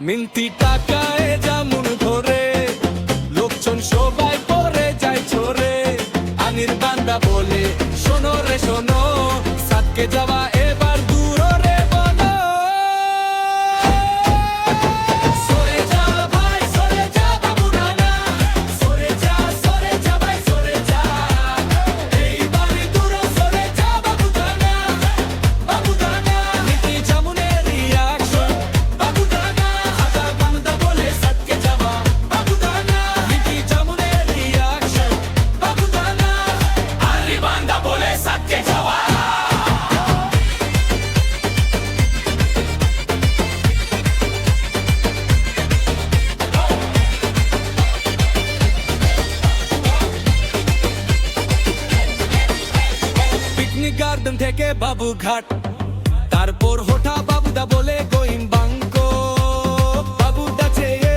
মিন্তি টাকায় যেমন ধরে লোকজন সবাই পরে যায় ছোরে আনির বান্দা বলে শোনো রে শোনো সাতকে যাওয়া এবার দূর রে বলো সরে যা ভাই সরে যা বাবু নানা সরে যা ভাই সরে যা এইবার দূর সরে যা বাবু নানা নীতি জামুনের রিয়াকশন বাবু নানা আদা বান্দা বলে সাতকে যাওয়া বাবু নানা নীতি জামুনের রিয়াকশন বাবু নানা আনির বান্দা বলে সাতকে যাওয়া পিকনিক গার্ডেন থেকে বাবুঘাট তারপর হোঠা বাবুদা বলে গোইম বাঙ্কো বাবুদা চেয়ে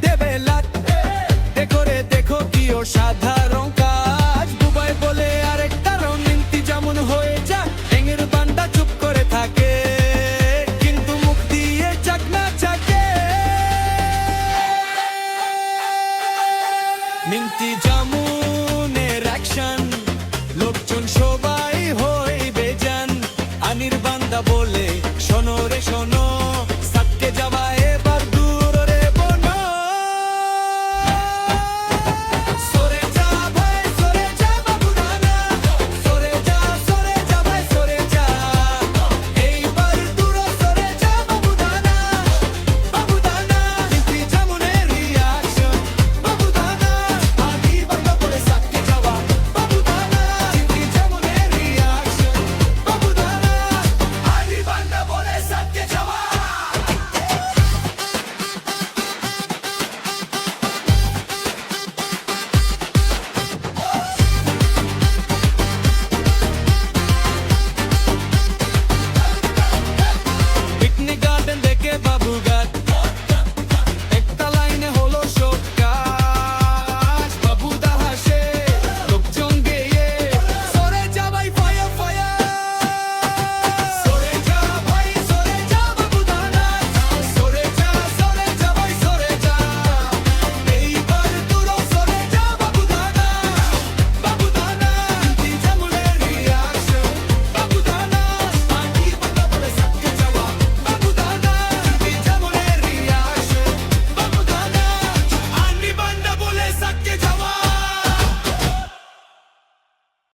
দেবে লাট দেখরে দেখো কি অসাধারণ কাজ বুবাই বলে আরেকটা রঙিন্তি যেমন হয়ে যা এঙের বান্দা চুপ করে থাকে কিন্তু মুখ দিয়ে চাকনা চাকে মিন্তি জামুনের অ্যাকশন লোকজন সবাই হই বেজান আনির বান্দা বলে শোনো রে শোনো